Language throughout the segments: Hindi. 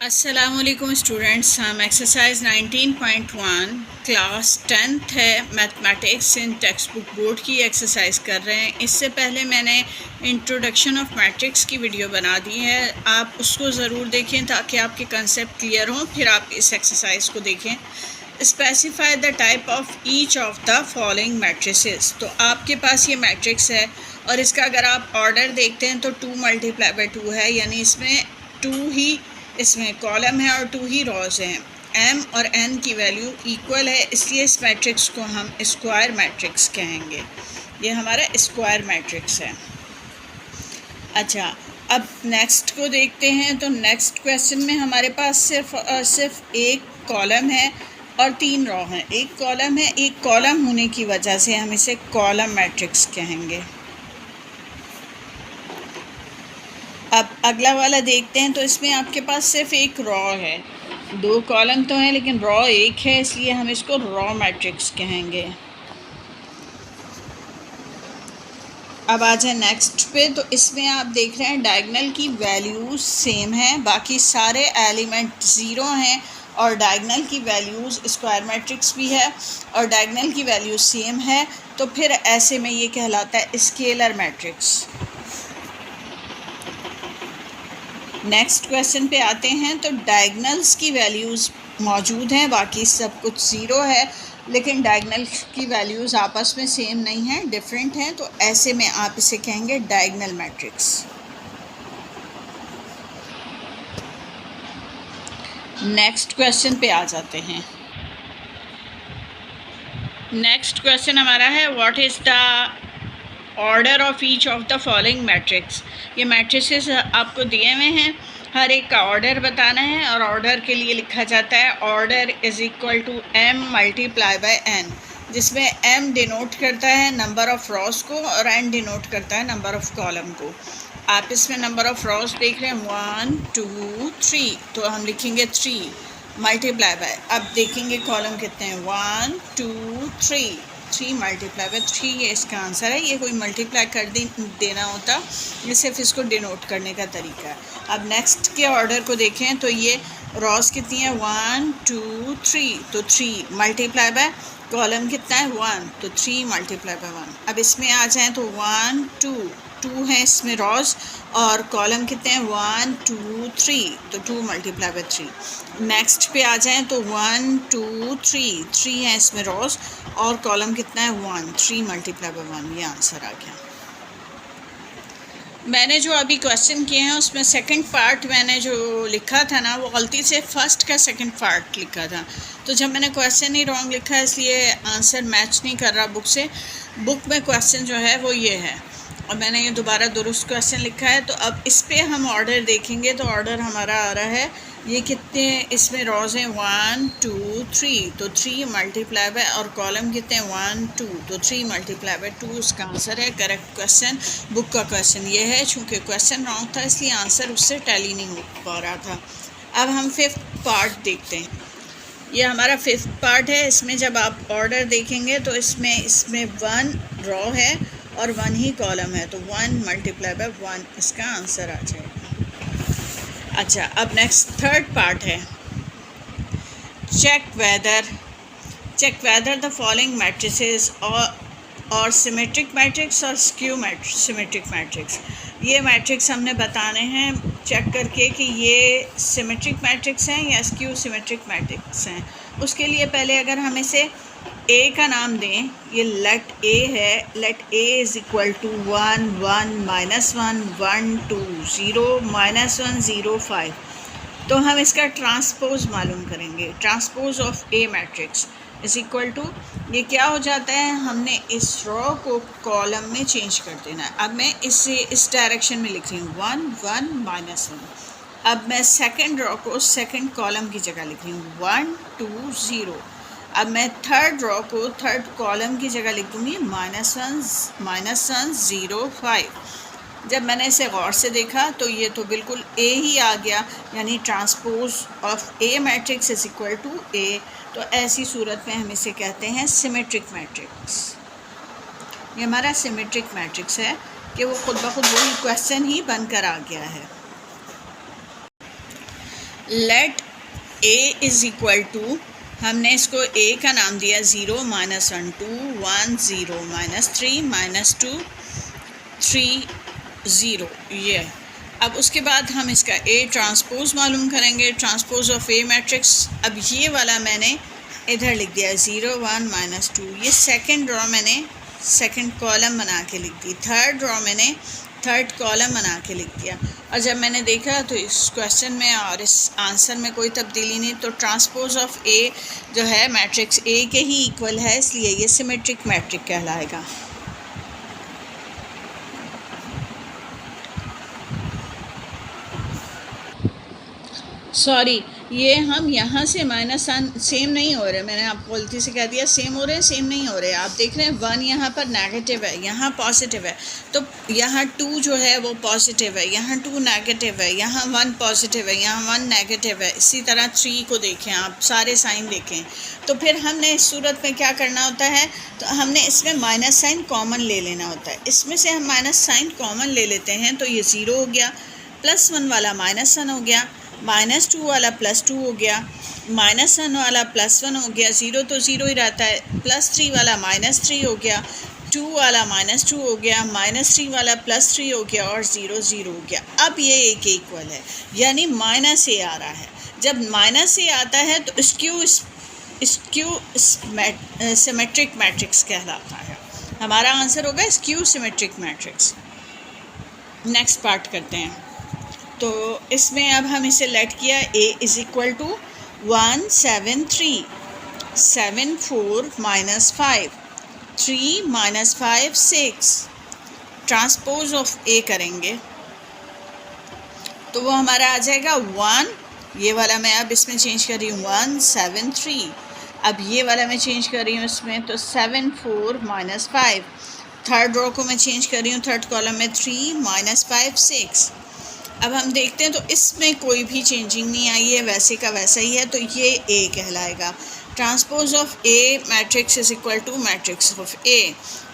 अस्सलामुअलैकुम स्टूडेंट्स, हम एक्सरसाइज 19.1 क्लास 10th है मैथमेटिक्स इन टेक्स्ट बुक बोर्ड की एक्सरसाइज कर रहे हैं। इससे पहले मैंने इंट्रोडक्शन ऑफ मैट्रिक्स की वीडियो बना दी है, आप उसको ज़रूर देखें ताकि आपके कंसेप्ट क्लियर हों, फिर आप इस एक्सरसाइज को देखें। Specify the type of each of the following matrices. तो आपके पास ये मैट्रिक्स है और इसका अगर आप ऑर्डर देखते हैं तो 2 × 2 है, यानी इसमें 2 ही इसमें कॉलम है और 2 ही रोज हैं। m और n की वैल्यू इक्वल है, इसलिए इस मैट्रिक्स को हम स्क्वायर मैट्रिक्स कहेंगे। ये हमारा स्क्वायर मैट्रिक्स है। अच्छा, अब नेक्स्ट को देखते हैं। तो नेक्स्ट क्वेश्चन में हमारे पास सिर्फ एक कॉलम है और 3 रो हैं। एक कॉलम है, एक कॉलम होने की वजह से हम इसे कॉलम मैट्रिक्स कहेंगे। अब अगला वाला देखते हैं। तो इसमें आपके पास सिर्फ एक रॉ है, 2 कॉलम तो हैं लेकिन रॉ एक है, इसलिए हम इसको रॉ मैट्रिक्स कहेंगे। अब आ जाए नेक्स्ट पे। तो इसमें आप देख रहे हैं डायगोनल की वैल्यूज़ सेम है, बाकी सारे एलिमेंट ज़ीरो हैं और डायगोनल की वैल्यूज़ स्क्वायर मैट्रिक्स भी है और डायगोनल की वैल्यू सेम है, तो फिर ऐसे में ये कहलाता है स्केलर मैट्रिक्स। नेक्स्ट क्वेश्चन पे आते हैं। तो डायगोनल्स की वैल्यूज़ मौजूद हैं, बाकी सब कुछ ज़ीरो है, लेकिन डायगोनल की वैल्यूज़ आपस में सेम नहीं हैं, डिफरेंट हैं, तो ऐसे में आप इसे कहेंगे डायगोनल मैट्रिक्स। नेक्स्ट क्वेश्चन पे आ जाते हैं। नेक्स्ट क्वेश्चन हमारा है what is the order of each of the following matrix. ये मैट्रिसेस आपको दिए हुए हैं, हर एक का ऑर्डर बताना है और ऑर्डर के लिए लिखा जाता है order is equal to m × n, जिसमें m डिनोट करता है नंबर ऑफ़ रॉस को और n डिनोट करता है नंबर ऑफ़ कॉलम को। आप इसमें नंबर ऑफ़ रॉस देख रहे हैं 1 2 3, तो हम लिखेंगे 3 × अब देखेंगे कॉलम कितने हैं 1 2 3 3 × 3, ये इसका आंसर है। ये कोई मल्टीप्लाई कर देना होता, ये सिर्फ इसको डिनोट करने का तरीका है। अब नेक्स्ट के ऑर्डर को देखें तो ये रॉस कितनी है 1 2 3, तो 3 × कॉलम कितना है 1, तो 3 × 1। अब इसमें आ जाएँ तो 1 2 है इसमें रॉस और कॉलम कितने हैं 1 2 3, तो 2 × 3। नेक्स्ट पे आ जाएँ तो 1 2 3 है इसमें रॉस और कॉलम कितना है 1, 3 × 1, ये आंसर आ गया। मैंने जो अभी क्वेश्चन किए हैं उसमें सेकंड पार्ट मैंने जो लिखा था ना, वो गलती से फर्स्ट का सेकंड पार्ट लिखा था, तो जब मैंने क्वेश्चन ही रॉन्ग लिखा है इसलिए आंसर मैच नहीं कर रहा बुक से। बुक में क्वेश्चन जो है वो ये है और मैंने ये दोबारा दुरुस्त क्वेश्चन लिखा है। तो अब इस पर हम ऑर्डर देखेंगे तो ऑर्डर हमारा आ रहा है, ये कितने इसमें रॉज हैं 1 2 3, तो 3 × और कॉलम कितने हैं 1 2, तो 3 × 2 उसका आंसर है। करेक्ट क्वेश्चन बुक का क्वेश्चन ये है, चूँकि क्वेश्चन रॉन्ग था इसलिए आंसर उससे टैली नहीं हो पा रहा था। अब हम फिफ्थ पार्ट देखते हैं। ये हमारा फिफ्थ पार्ट है। इसमें जब आप ऑर्डर देखेंगे तो इसमें 1 रॉ है और 1 ही कॉलम है, तो 1 × 1 इसका आंसर आ जाएगा। अच्छा, अब नेक्स्ट थर्ड पार्ट है check whether the following matrices और सिमेट्रिक मैट्रिक्स और स्क्यू सिमेट्रिक मैट्रिक्स। ये मैट्रिक्स हमने बताने हैं चेक करके कि ये सिमेट्रिक मैट्रिक्स हैं या स्क्यू सिमेट्रिक मैट्रिक्स हैं। उसके लिए पहले अगर हम इसे ए का नाम दें, ये लेट ए है, let A is equal to 1 1 -1 1 2 0 -1 0 5, तो हम इसका ट्रांसपोज मालूम करेंगे। Transpose of A matrix is equal to, ये क्या हो जाता है, हमने इस रॉ को कॉलम में चेंज कर देना है। अब मैं इसे इस डायरेक्शन में लिख रही हूँ 1 1 -1। अब मैं सेकंड रॉ को सेकंड कॉलम की जगह लिख रही हूँ 1 2 0। अब मैं थर्ड रॉ को थर्ड कॉलम की जगह लिख दूँगी -1 0 5। जब मैंने इसे गौर से देखा तो ये तो बिल्कुल ए ही आ गया, यानी transpose of A matrix is equal to A. तो ऐसी सूरत में हम इसे कहते हैं सिमेट्रिक मैट्रिक्स। ये हमारा सिमेट्रिक मैट्रिक्स है कि वो खुद ब खुद वही क्वेश्चन ही बनकर आ गया है। Let A is equal to, हमने इसको ए का नाम दिया 0 -1 2 1 0 -3 -2 3 0, ये। अब उसके बाद हम इसका ए ट्रांसपोज मालूम करेंगे, ट्रांसपोज ऑफ ए मैट्रिक्स। अब ये वाला मैंने इधर लिख दिया 0 1 -2, ये सेकंड रो मैंने सेकंड कॉलम बना के लिख दी, थर्ड रो मैंने थर्ड कॉलम बना के लिख दिया। और जब मैंने देखा तो इस क्वेश्चन में और इस आंसर में कोई तब्दीली नहीं, तो ट्रांसपोज ऑफ ए जो है मैट्रिक्स ए के ही इक्वल है, इसलिए ये सिमेट्रिक मैट्रिक कहलाएगा। सॉरी, ये हम यहाँ से माइनस वन सेम नहीं हो रहे, मैंने आपको गलती से कह दिया सेम हो रहे हैं, सेम नहीं हो रहे। आप देख रहे हैं 1 यहाँ पर नेगेटिव है, यहाँ पॉजिटिव है, तो यहाँ 2 जो है वो पॉजिटिव है, यहाँ 2 नेगेटिव है, यहाँ 1 पॉजिटिव है, यहाँ 1 नेगेटिव है। इसी तरह 3 को देखें, आप सारे साइन देखें। तो फिर हमने इस सूरत में क्या करना होता है, तो हमने इसमें माइनस साइन कॉमन ले लेना होता है। इसमें से हम माइनस साइन कॉमन ले लेते हैं, तो ये 0 हो गया, +1 वाला -1 हो गया, -2 वाला +2 हो गया, -1 वाला +1 हो गया, 0 तो 0 ही रहता है, +3 वाला -3 हो गया, 2 वाला -2 हो गया, -3 वाला +3 हो गया और 0 0 हो गया। अब ये ए के इक्वल है, यानी -a आ रहा है। जब -a आता है तो स्क्यू सिमेट्रिक मैट्रिक्स कहलाता है। हमारा आंसर होगा skew symmetric matrix. Next part करते हैं। तो इसमें अब हम इसे लेट किया, a is equal to 1 7 3 7 4 -5 3 -5 6। Transpose of a करेंगे तो वो हमारा आ जाएगा 1, ये वाला मैं अब इसमें चेंज कर रही हूँ 1 7 3, अब ये वाला मैं चेंज कर रही हूँ इसमें, तो 7 4 -5। थर्ड रो को मैं चेंज कर रही हूँ, थर्ड कॉलम में 3 -5 6। अब हम देखते हैं तो इसमें कोई भी चेंजिंग नहीं आई है, वैसे का वैसा ही है, तो ये ए कहलाएगा। Transpose of A matrix is equal to matrix of A,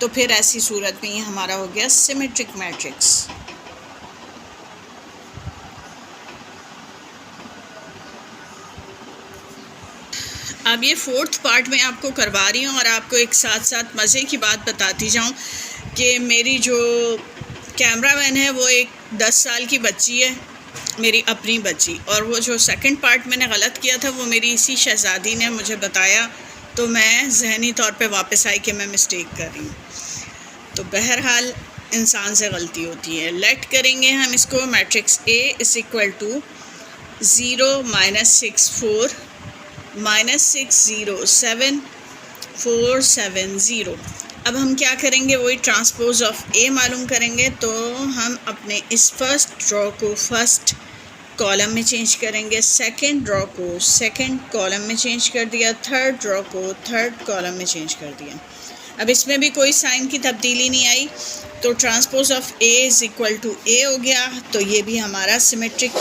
तो फिर ऐसी सूरत में ये हमारा हो गया सिमेट्रिक मैट्रिक्स। अब ये फोर्थ पार्ट में आपको करवा रही हूँ और आपको एक साथ साथ मज़े की बात बताती जाऊँ कि मेरी जो कैमरामैन है वो एक 10 साल की बच्ची है, मेरी अपनी बच्ची, और वो जो सेकंड पार्ट मैंने गलत किया था वो मेरी इसी शहज़ादी ने मुझे बताया, तो मैं ज़हनी तौर पे वापस आई कि मैं मिस्टेक कर रही हूँ। तो बहरहाल इंसान से गलती होती है। लेट करेंगे हम इसको, matrix A is equal to 0 -6 4 -6 0 7 4 7 0। अब हम क्या करेंगे, वही ट्रांसपोज ऑफ ए मालूम करेंगे। तो हम अपने इस फर्स्ट रो को फर्स्ट कॉलम में चेंज करेंगे, सेकंड रो को सेकंड कॉलम में चेंज कर दिया, थर्ड रो को थर्ड कॉलम में चेंज कर दिया। अब इसमें भी कोई साइन की तब्दीली नहीं आई, तो transpose of A is equal to A हो गया। तो ये भी हमारा सिमेट्रिक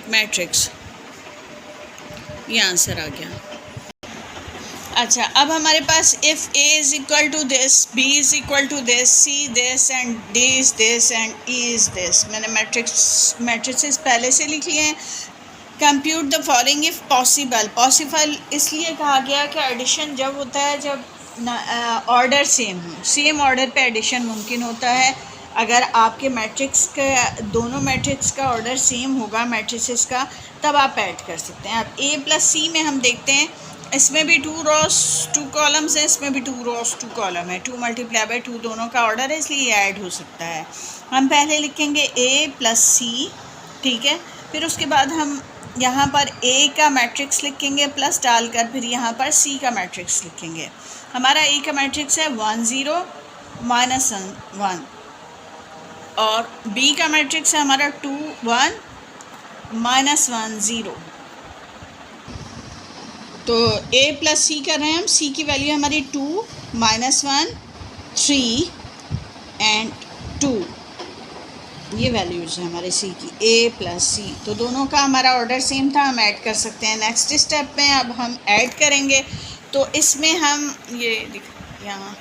मैट्रिक्स ये आंसर आ गया। अच्छा, अब हमारे पास if a is equal to this, b is equal to this, c this and d is this and e is this. मैंने मैट्रिसेस पहले से लिख लिए हैं। Compute the following if possible. Possible इसलिए कहा गया कि एडिशन जब होता है जब ऑर्डर सेम हो, सेम ऑर्डर पे एडिशन मुमकिन होता है। अगर आपके मैट्रिक्स का दोनों मैट्रिक्स का ऑर्डर सेम होगा मैट्रिसेस का, तब आप ऐड कर सकते हैं। अब a + c में हम देखते हैं, इसमें भी 2 रोज 2 कॉलम्स हैं, इसमें भी 2 रोज 2 कॉलम है, 2 × 2 दोनों का ऑर्डर है, इसलिए ये ऐड हो सकता है। हम पहले लिखेंगे a + c, ठीक है। फिर उसके बाद हम यहाँ पर a का मैट्रिक्स लिखेंगे प्लस डालकर, फिर यहाँ पर c का मैट्रिक्स लिखेंगे। हमारा a का मैट्रिक्स है 1 0 -1, और b का मैट्रिक्स है हमारा 2 1 -1 0। तो a + c कर रहे हैं हम, c की वैल्यू हमारी 2 -1 3 एंड 2, ये वैल्यूज़ है हमारे c की, a + c। तो दोनों का हमारा ऑर्डर सेम था, हम ऐड कर सकते हैं। नेक्स्ट स्टेप में अब हम ऐड करेंगे, तो इसमें हम ये यहाँ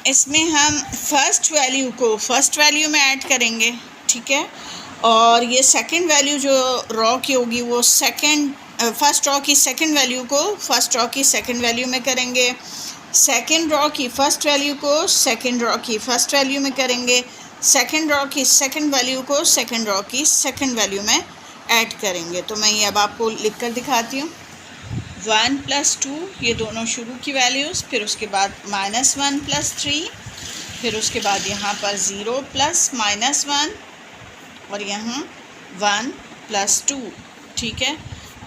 इसमें हम फर्स्ट वैल्यू को फर्स्ट वैल्यू में ऐड करेंगे, ठीक है। और ये सेकंड वैल्यू जो रॉ की होगी वो फर्स्ट रॉ की सेकंड वैल्यू को फर्स्ट रॉ की सेकंड वैल्यू में करेंगे, सेकंड रॉ की फर्स्ट वैल्यू को सेकंड रॉ की फर्स्ट वैल्यू में करेंगे, सेकंड रॉ की सेकंड वैल्यू को सेकंड रॉ की सेकंड वैल्यू में ऐड करेंगे। तो मैं ये अब आपको लिख कर दिखाती हूँ। 1 + 2 ये दोनों शुरू की वैल्यूज़, फिर उसके बाद -1 + 3, फिर उसके बाद यहाँ पर 0 + -1 और यहाँ 1 + 2, ठीक है।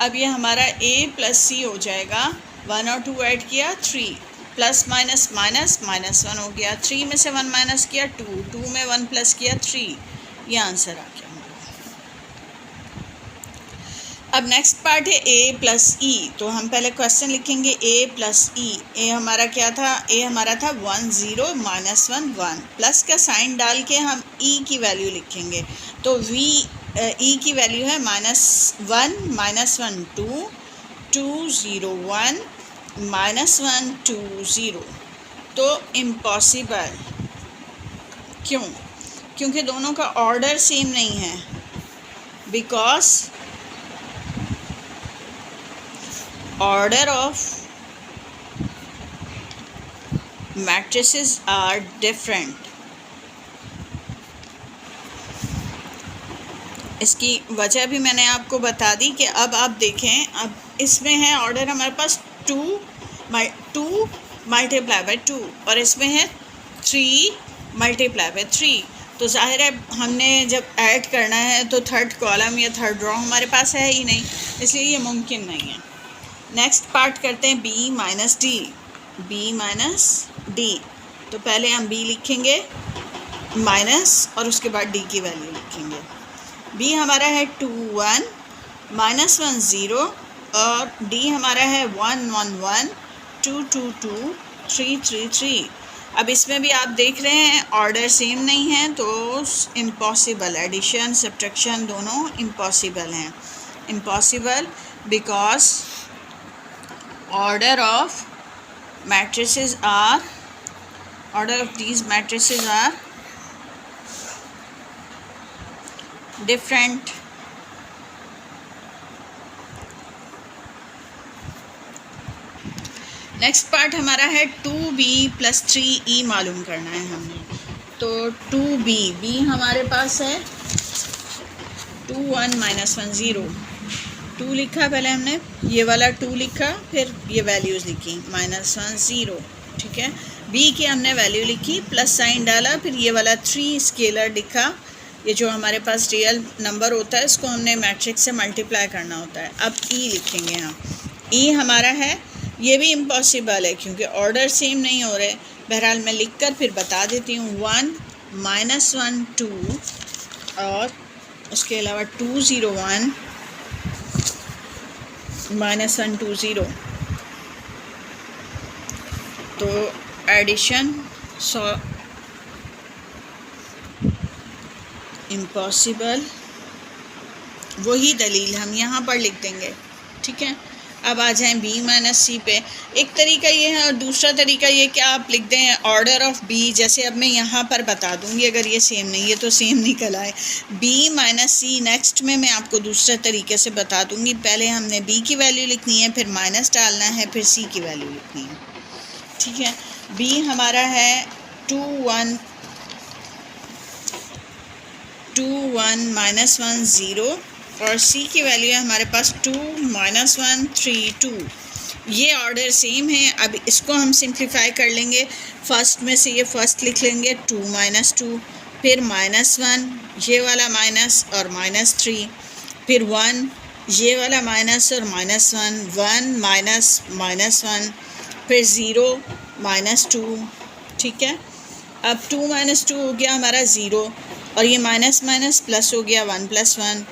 अब ये हमारा a + c हो जाएगा, 1 और 2 ऐड किया 3, प्लस माइनस माइनस -1 हो गया, 3 में से 1 माइनस किया 2, 2 में 1 प्लस किया 3, ये आंसर आ गया हमारा। अब नेक्स्ट पार्ट है a + e। तो हम पहले क्वेश्चन लिखेंगे a + e। a हमारा क्या था? a हमारा था 1 0 -1 1, प्लस का साइन डाल के हम e की वैल्यू लिखेंगे। तो e की वैल्यू है -1 -1 2 2 0 1 -1 2 0। तो इम्पॉसिबल, क्यों? क्योंकि दोनों का ऑर्डर सेम नहीं है, because order of matrices are different। इसकी वजह भी मैंने आपको बता दी कि अब आप देखें, अब इसमें है ऑर्डर हमारे पास 2 मल्टीप्लाई बाय 2 और इसमें है 3 मल्टीप्लाई बाय 3। तो जाहिर है हमने जब ऐड करना है तो थर्ड कॉलम या थर्ड रो हमारे पास है ही नहीं, इसलिए ये मुमकिन नहीं है। नेक्स्ट पार्ट करते हैं b - d। b - d, तो पहले हम b लिखेंगे माइनस और उसके बाद d की वैल्यू लिखेंगे। b हमारा है 2 1 -1 0 और d हमारा है 1 1 1 2 2 2 3 3 3। अब इसमें भी आप देख रहे हैं ऑर्डर सेम नहीं है, तो इम्पॉसिबल, एडिशन सब्ट्रैक्शन दोनों इम्पॉसिबल हैं। Impossible because order of these matrices are different। Next part हमारा है 2b + 3e मालूम करना है हमने। तो 2b हमारे पास है 2 1 -1 0, 2 लिखा पहले हमने, ये वाला 2 लिखा, फिर ये वैल्यूज़ लिखी -1 0, ठीक है। b की हमने वैल्यू लिखी, प्लस साइन डाला, फिर ये वाला 3 स्केलर लिखा। ये जो हमारे पास रियल नंबर होता है इसको हमने मैट्रिक्स से मल्टीप्लाई करना होता है। अब e लिखेंगे हम। e हमारा है, ये भी इम्पॉसिबल है क्योंकि ऑर्डर सेम नहीं हो रहे। बहरहाल मैं लिख कर फिर बता देती हूँ। 1 -1 2 और उसके अलावा 2 0 1 -1 2 0। तो एडिशन इम्पॉसिबल, वही दलील हम यहाँ पर लिख देंगे, ठीक है। अब आ जाएं b - c पे। एक तरीका ये है और दूसरा तरीका ये कि आप लिख दें ऑर्डर ऑफ b। जैसे अब मैं यहाँ पर बता दूँगी, अगर ये सेम नहीं है तो सेम निकल आए। b - c नेक्स्ट में मैं आपको दूसरे तरीके से बता दूँगी। पहले हमने b की वैल्यू लिखनी है, फिर माइनस डालना है, फिर c की वैल्यू लिखनी है, ठीक है। b हमारा है 2 1 -1 0 और c की वैल्यू है हमारे पास 2 -1 3 2। ये ऑर्डर सेम है। अब इसको हम सिंप्लीफाई कर लेंगे। फर्स्ट में से ये फर्स्ट लिख लेंगे 2 - 2, फिर -1 ये वाला माइनस और -3, फिर 1 ये वाला माइनस और -1 1 -1, फिर 0 -2, ठीक है। अब 2 - 2 हो गया हमारा 0 और ये माइनस माइनस प्लस हो गया 1 + 1,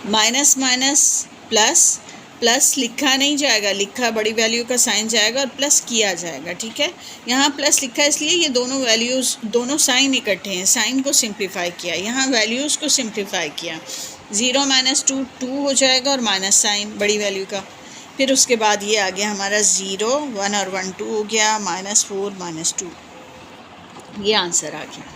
माइनस माइनस प्लस, प्लस लिखा नहीं जाएगा, लिखा बड़ी वैल्यू का साइन जाएगा और प्लस किया जाएगा, ठीक है। यहाँ प्लस लिखा है इसलिए ये दोनों वैल्यूज़, दोनों साइन इकट्ठे हैं, साइन को सिंप्लीफाई किया, यहाँ वैल्यूज़ को सिंप्लीफाई किया। 0 - 2 2 हो जाएगा और माइनस साइन बड़ी वैल्यू का, फिर उसके बाद ये आ गया हमारा 0 1 और 1 2 हो गया, -4 -2, ये आंसर आ गया।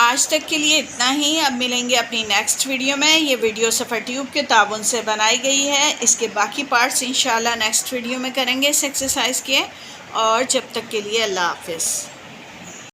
आज तक के लिए इतना ही। अब मिलेंगे अपनी नेक्स्ट वीडियो में। ये वीडियो सफ़र ट्यूब के ताउन से बनाई गई है। इसके बाकी पार्ट्स इंशाल्लाह नेक्स्ट वीडियो में करेंगे इस एक्सरसाइज के। और जब तक के लिए अल्लाह हाफ़िज़।